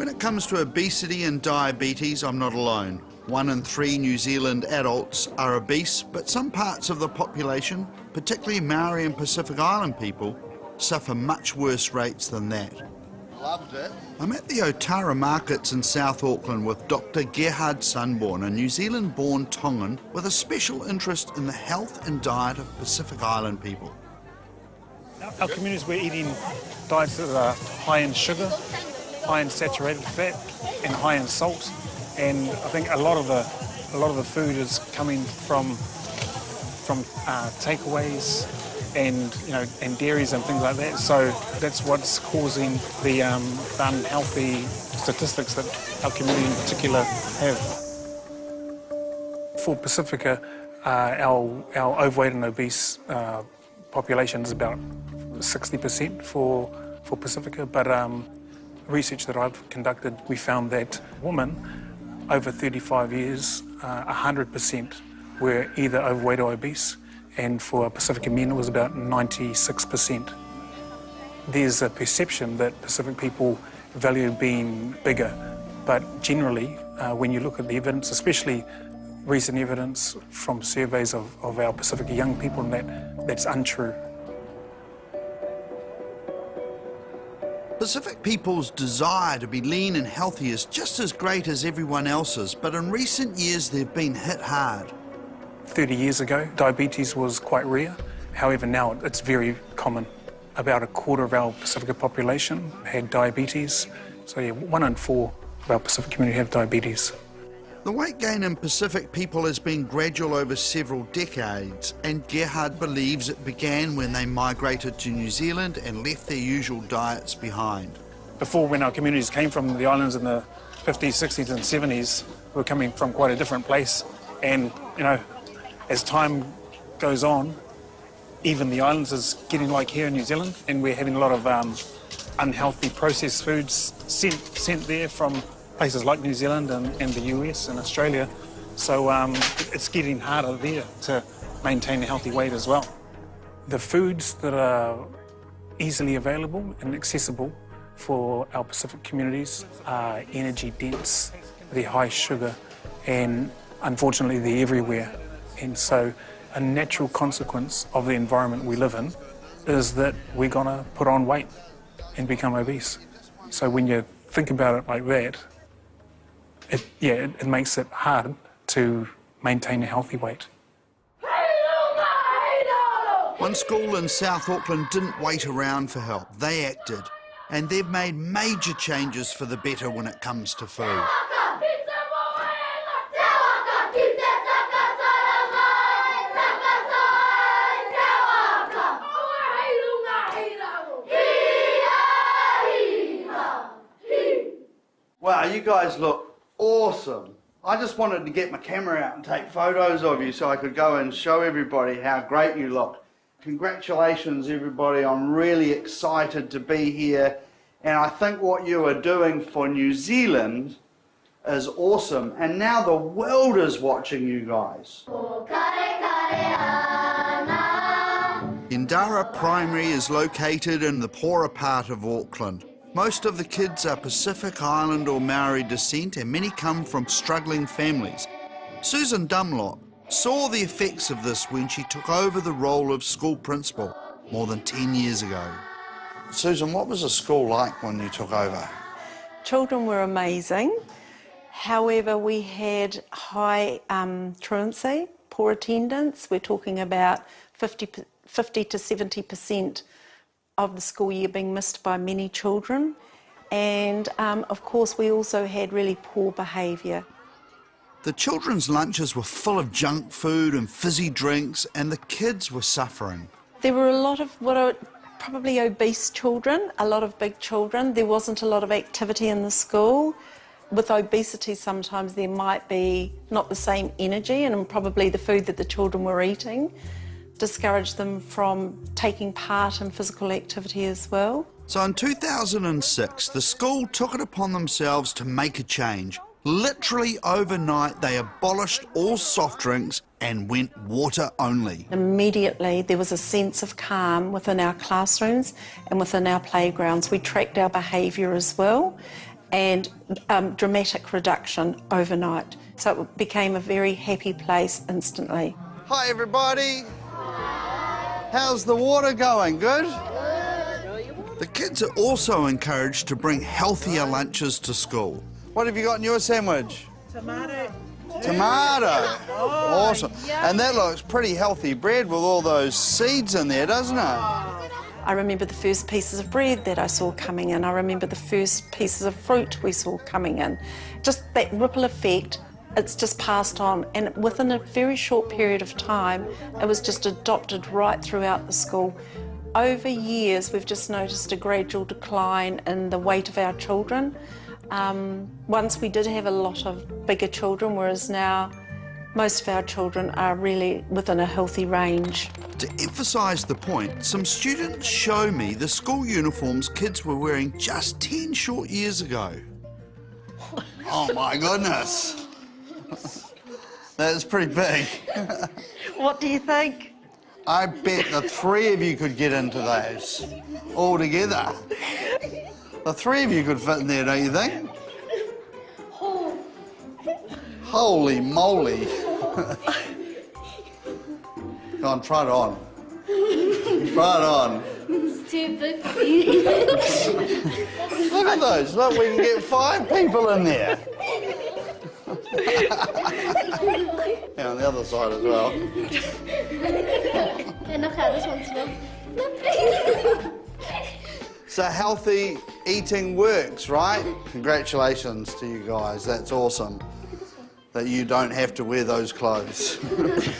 When it comes to obesity and diabetes, I'm not alone. 1 in 3 New Zealand adults are obese, but some parts of the population, particularly Maori and Pacific Island people, suffer much worse rates than that. Loved it. I'm at the Otara markets in South Auckland with Dr. Gerhard Sunborn, a New Zealand-born Tongan with a special interest in the health and diet of Pacific Island people. Our communities, we're eating diets that are high in sugar, high in saturated fat, and high in salt. And I think a lot of the food is coming from takeaways and dairies and things like that. So that's what's causing the unhealthy statistics that our community in particular have. For Pacifica, our overweight and obese population is about 60% for Pacifica, but research that I've conducted, we found that women over 35 years, 100% were either overweight or obese, and for Pacifica men it was about 96%. There's a perception that Pacific people value being bigger, but generally, when you look at the evidence, especially recent evidence from surveys of our Pacifica young people, that's untrue. Pacific people's desire to be lean and healthy is just as great as everyone else's, but in recent years they've been hit hard. 30 years ago, diabetes was quite rare. However, now it's very common. About a quarter of our Pacifica population had diabetes. So yeah, 1 in 4 of our Pacific community have diabetes. The weight gain in Pacific people has been gradual over several decades, and Gerhard believes it began when they migrated to New Zealand and left their usual diets behind. Before, when our communities came from the islands in the 50s, 60s and 70s, we were coming from quite a different place. And, as time goes on, even the islands is getting like here in New Zealand, and we're having a lot of unhealthy processed foods sent there from places like New Zealand and the US and Australia. So it's getting harder there to maintain a healthy weight as well. The foods that are easily available and accessible for our Pacific communities are energy dense, they're high sugar, and unfortunately they're everywhere. And so a natural consequence of the environment we live in is that we're gonna put on weight and become obese. So when you think about it like that, it makes it hard to maintain a healthy weight. One school in South Auckland didn't wait around for help, they acted. And they've made major changes for the better when it comes to food. Wow, you guys look awesome. I just wanted to get my camera out and take photos of you so I could go and show everybody how great you look. Congratulations, everybody. I'm really excited to be here. And I think what you are doing for New Zealand is awesome. And now the world is watching you guys. Yendarra Primary is located in the poorer part of Auckland. Most of the kids are Pacific Island or Maori descent, and many come from struggling families. Susan Dunlop saw the effects of this when she took over the role of school principal more than 10 years ago. Susan, what was the school like when you took over? Children were amazing. However, we had high truancy, poor attendance. We're talking about 50 to 70% of the school year being missed by many children. And of course, we also had really poor behaviour. The children's lunches were full of junk food and fizzy drinks, and the kids were suffering. There were a lot of what are probably obese children, a lot of big children. There wasn't a lot of activity in the school. With obesity, sometimes there might be not the same energy, and probably the food that the children were eating discouraged them from taking part in physical activity as well. So in 2006, the school took it upon themselves to make a change. Literally overnight, they abolished all soft drinks and went water only. Immediately, there was a sense of calm within our classrooms and within our playgrounds. We tracked our behaviour as well, and dramatic reduction overnight. So it became a very happy place instantly. Hi everybody. How's the water going? Good? The kids are also encouraged to bring healthier lunches to school. What have you got in your sandwich? Tomato. Tomato. Awesome. And that looks pretty healthy bread with all those seeds in there, doesn't it? I remember the first pieces of bread that I saw coming in. I remember the first pieces of fruit we saw coming in. Just that ripple effect, it's just passed on. And within a very short period of time, it was just adopted right throughout the school. Over years, we've just noticed a gradual decline in the weight of our children. Once we did have a lot of bigger children, whereas now most of our children are really within a healthy range. To emphasise the point, some students show me the school uniforms kids were wearing just 10 short years ago. Oh my goodness. That's pretty big. What do you think? I bet the three of you could get into those all together. The three of you could fit in there, don't you think? Holy moly. Go on, try it on. Try it on. It's too big for me. Look at those. Look, we can get 5 people in there. Yeah, on the other side as well. And look how this one's filled. So healthy eating works, right? Congratulations to you guys. That's awesome that you don't have to wear those clothes.